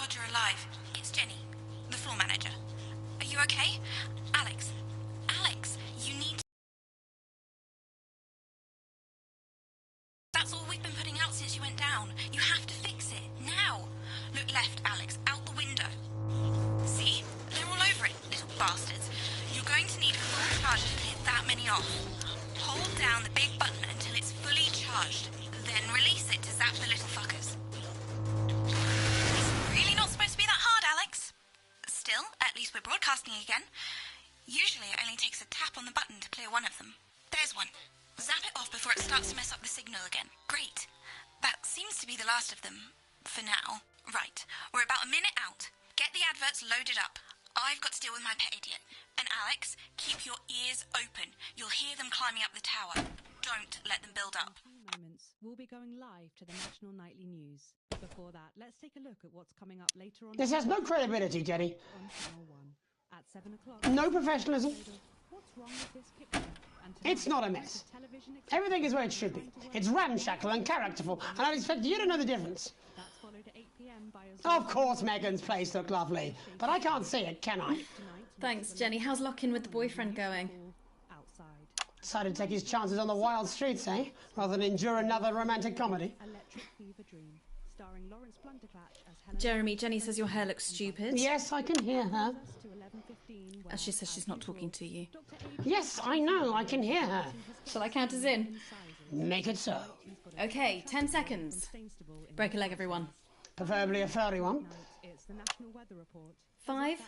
God you're alive. It's Jenny, the floor manager. Are you okay? Alex, you need... That's all we've been putting out since you went down. You have to fix it, now. Look left, Alex, out the window. See? They're all over it, little bastards. You're going to need full charge to hit that many off. Hold down the big button until it's fully charged. Then release it to zap the little fuckers. It's really not supposed to be that hard, Alex. Still, at least we're broadcasting again. Usually it only takes a tap on the button to clear one of them. There's one. Zap it off before it starts to mess up the signal again. Great. That seems to be the last of them. For now. Right. We're about a minute out. Get the adverts loaded up. I've got to deal with my pet idiot. And Alex, keep your ears open. You'll hear them climbing up the tower. Don't let them build up. In a few moments, we'll be going live to the National Nightly News. Before that, let's take a look at what's coming up later on. This has no credibility, Jenny. On Channel 1 at 7 o'clock. No professionalism. What's wrong with this picture? It's not a mess. Everything is where it should be. It's ramshackle and characterful, and I expect you to know the difference. That's followed at 8 p.m. by Of course Megan's place looked lovely, but I can't see it, can I? Thanks, Jenny. How's lock-in with the boyfriend going? Outside. Decided to take his chances on the wild streets, eh? Rather than endure another romantic comedy. Electric Fever Dream, starring Lawrence Blunderclatch as Helen. Jeremy, Jenny says your hair looks stupid. Yes, I can hear her. To 11:15, As she says she's not talking to you. Yes, I know, I can hear her. Shall I count us in? Make it so. Okay, 10 seconds. Break a leg, everyone. Preferably a furry one. It's the National Weather Report. 5,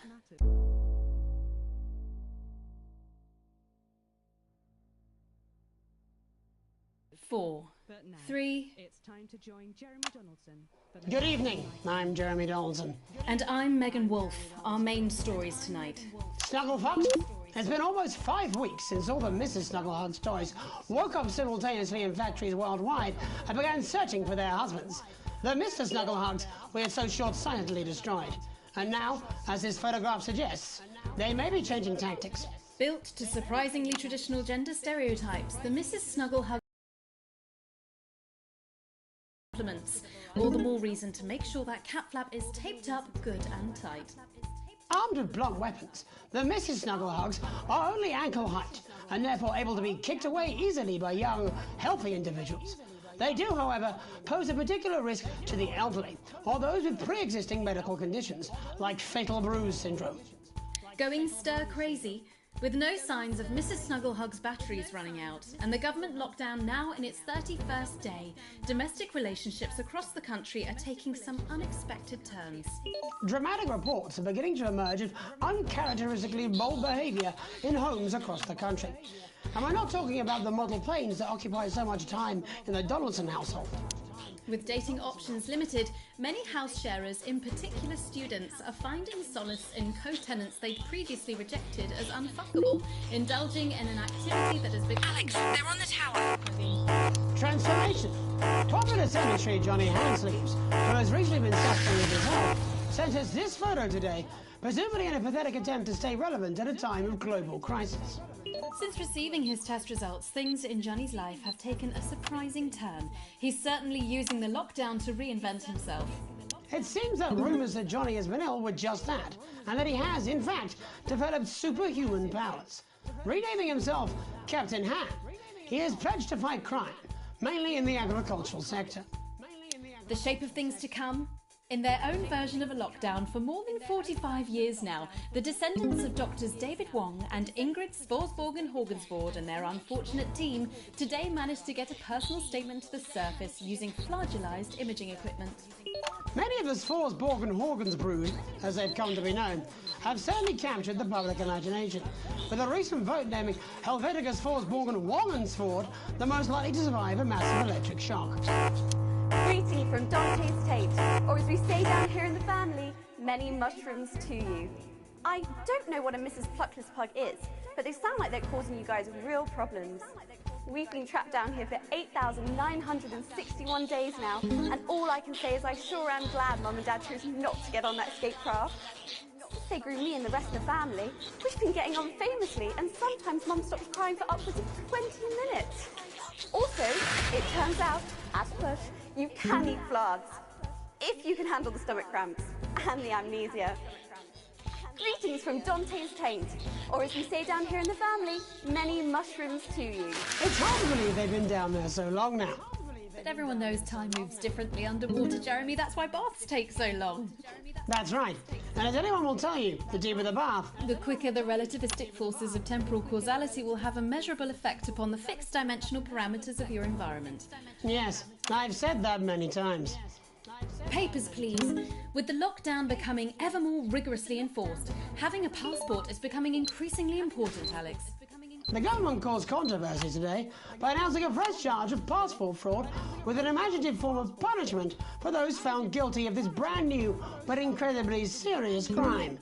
4, But now, 3, it's time to join Jeremy Donaldson. For the Good evening, I'm Jeremy Donaldson. and I'm Megan Wolfe. Our main stories tonight. Snugglefuck? It's been almost 5 weeks since all the Mrs. Snugglehugs toys woke up simultaneously in factories worldwide and began searching for their husbands. The Mr. Snugglehugs we had so short-sightedly destroyed. And now, as this photograph suggests, they may be changing tactics. Built to surprisingly traditional gender stereotypes, the Mrs. Snugglehug compliments. All the more reason to make sure that cat flap is taped up good and tight. Armed with blunt weapons, the Mrs. Snugglehugs are only ankle height and therefore able to be kicked away easily by young, healthy individuals. They do, however, pose a particular risk to the elderly or those with pre-existing medical conditions like fatal bruise syndrome. Going stir crazy, with no signs of Mrs. Snugglehug's batteries running out and the government lockdown now in its 31st day, domestic relationships across the country are taking some unexpected turns. Dramatic reports are beginning to emerge of uncharacteristically bold behaviour in homes across the country. And we're not talking about the model planes that occupy so much time in the Donaldson household. With dating options limited, many house sharers, in particular students, are finding solace in co-tenants they'd previously rejected as unfuckable, indulging in an activity that has become... Alex, they're on the tower. Transformation. Popular cemetery Johnny Handsleeves, who has recently been suffering with his health, sent us this photo today, presumably in a pathetic attempt to stay relevant at a time of global crisis. Since receiving his test results, things in Johnny's life have taken a surprising turn. He's certainly using the lockdown to reinvent himself. It seems that rumours that Johnny has been ill were just that, and that he has, in fact, developed superhuman powers. Renaming himself Captain Ham, he has pledged to fight crime, mainly in the agricultural sector. The shape of things to come? In their own version of a lockdown for more than 45 years now, the descendants of Doctors David Wong and Ingrid Svorsborgen Horgensvoord and their unfortunate team today managed to get a personal statement to the surface using flagellized imaging equipment. Many of the Svorsborgen Horgensbrood, as they've come to be known, have certainly captured the public imagination, with a recent vote naming Helvetica Svorsborgen Wongensvoord the most likely to survive a massive electric shock. Greeting from Dante's Tate, or as we say down here in the family, many mushrooms to you. I don't know what a Mrs. Pluckless Pug is, but they sound like they're causing you guys real problems. We've been trapped down here for 8,961 days now, and all I can say is I sure am glad Mum and Dad chose not to get on that escape craft. Since they grew me and the rest of the family, we've been getting on famously, and sometimes Mum stops crying for upwards of 20 minutes. Also, it turns out, as push, you can eat flags. if you can handle the stomach cramps and the amnesia. Greetings from Dante's Taint, or as we say down here in the family, many mushrooms to you. It's hard to believe they've been down there so long now. But everyone knows time moves differently underwater, Jeremy. That's why baths take so long. That's right. And as anyone will tell you, the deeper the bath, The quicker the relativistic forces of temporal causality will have a measurable effect upon the fixed dimensional parameters of your environment. yes, I've said that many times. Papers, please. With the lockdown becoming ever more rigorously enforced, having a passport is becoming increasingly important, Alex. The government caused controversy today by announcing a fresh charge of passport fraud with an imaginative form of punishment for those found guilty of this brand new but incredibly serious crime.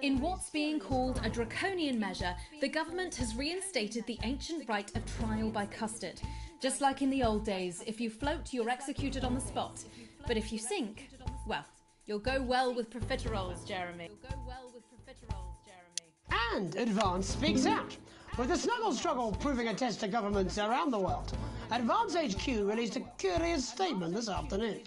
In what's being called a draconian measure, the government has reinstated the ancient right of trial by custard. Just like in the old days, if you float, you're executed on the spot. But if you sink, well, you'll go well with profiteroles, Jeremy. And Advance speaks out. With the snuggle struggle proving a test to governments around the world, Advance HQ released a curious statement this afternoon.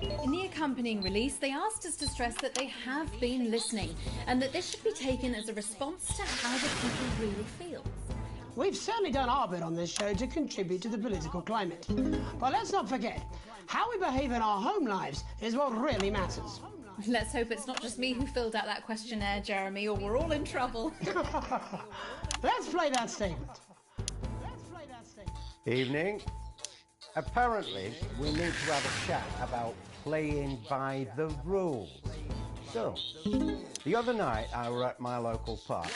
In the accompanying release, they asked us to stress that they have been listening and that this should be taken as a response to how the people really feel. We've certainly done our bit on this show to contribute to the political climate. But let's not forget, how we behave in our home lives is what really matters. Let's hope it's not just me who filled out that questionnaire, Jeremy, or we're all in trouble. Let's play that statement. Evening. Apparently, we need to have a chat about playing by the rules. So, the other night I were at my local park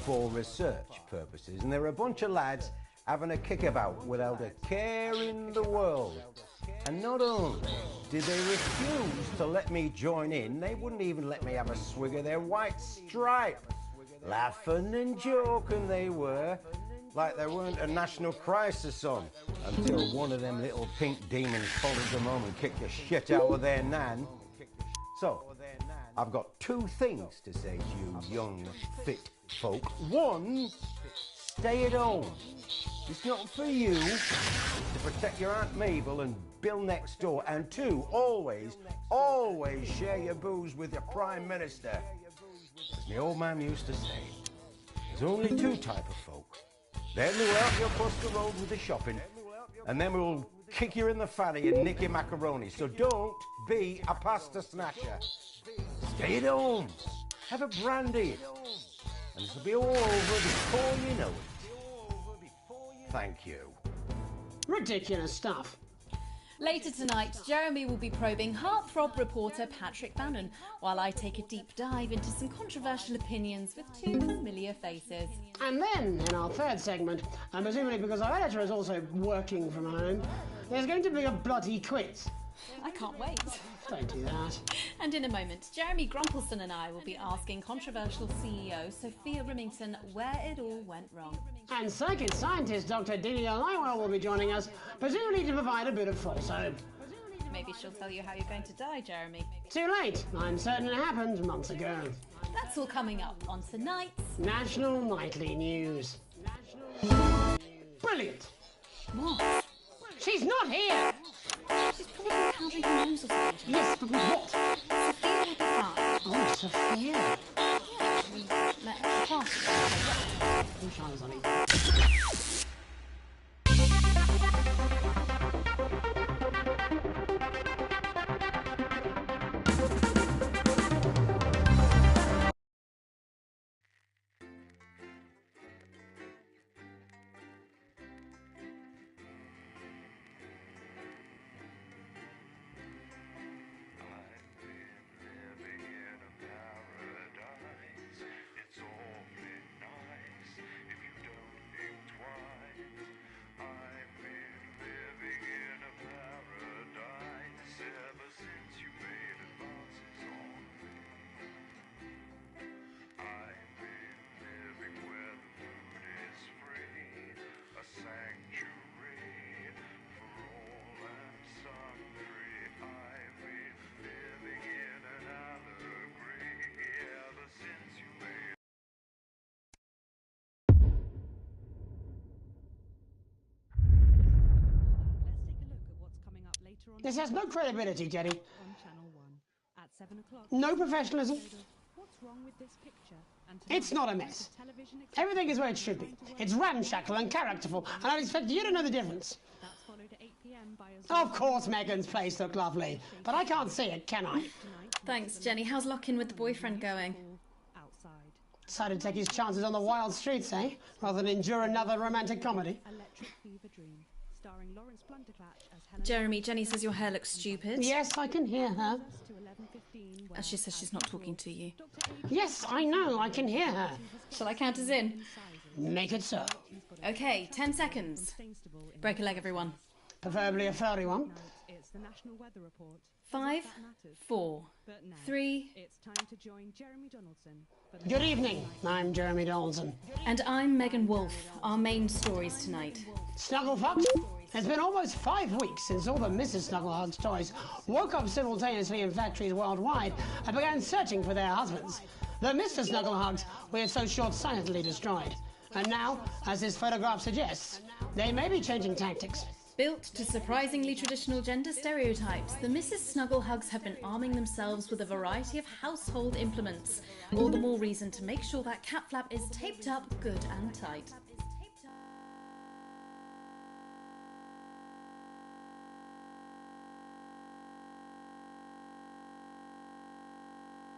for research purposes, and there were a bunch of lads having a kickabout without a care in the world. And not only did they refuse to let me join in, they wouldn't even let me have a swig of their white stripe. Laughing and joking they were, like there weren't a national crisis on, until one of them little pink demons followed them home and kicked the shit out of their nan. So, I've got two things to say to you young, fit folk. One, stay at home. It's not for you to protect your Aunt Mabel and Bill next door. And two, always share your booze with your Prime Minister. As my old man used to say, there's only two type of folk. Them who help you across the road with the shopping, and them who'll kick you in the fanny and nick your macaroni. So don't be a pasta snatcher. Stay at home. Have a brandy. And it'll be all over before you know it. Thank you. Ridiculous stuff. Later tonight, Jeremy will be probing heartthrob reporter Patrick Bannon, while I take a deep dive into some controversial opinions with two familiar faces. And then, in our third segment, and presumably because our editor is also working from home, there's going to be a bloody quiz. I can't wait. Don't do that. And in a moment, Jeremy Grumpelson and I will be asking controversial CEO Sophia Remington where it all went wrong. And circuit scientist Dr. Delia Lywell will be joining us, presumably to provide a bit of false hope. Maybe she'll tell you how you're going to die, Jeremy. Too late. I'm certain it happened months ago. That's all coming up on tonight's National Nightly News. Brilliant. What? She's not here. She's probably counting her nose or something. Yes, but what? Sophia will be fine. Oh, Sophia. We let her pass. I wish I was on it. Later on This has no credibility, Jenny. on Channel 7 o'clock. No professionalism. What's wrong with this picture? And It's not a mess. television Everything is where it should be. It's ramshackle and characterful, and I expect you to know the difference. that's followed at 8 p.m. by a Of course Megan's place looked lovely, but I can't see it, can I? Thanks, Jenny. How's lock-in with the boyfriend going? outside. Decided to take his chances on the wild streets, eh? Rather than endure another romantic comedy. Electric Fever Dream, starring Lawrence Blunderclatch as Helen Jeremy, Jenny says your hair looks stupid. Yes, I can hear her. to 11:15. As she says she's not talking to you. Yes, I know, I can hear her. Shall I count us in? Make it so. Okay, 10 seconds. Break a leg, everyone. Preferably a furry one. It's the National Weather Report. 5, 4, But now 3, it's time to join Jeremy Donaldson for the Good evening, I'm Jeremy Donaldson. and I'm Megan Wolfe. Our main stories tonight. Snugglefox? It's been almost 5 weeks since all the Mrs. Snugglehugs toys woke up simultaneously in factories worldwide and began searching for their husbands. The Mr. Snugglehugs we had so short-sightedly destroyed. And now, as this photograph suggests, they may be changing tactics. Built to surprisingly traditional gender stereotypes, the Mrs. Snugglehugs have been arming themselves with a variety of household implements. All the more reason to make sure that cat flap is taped up good and tight.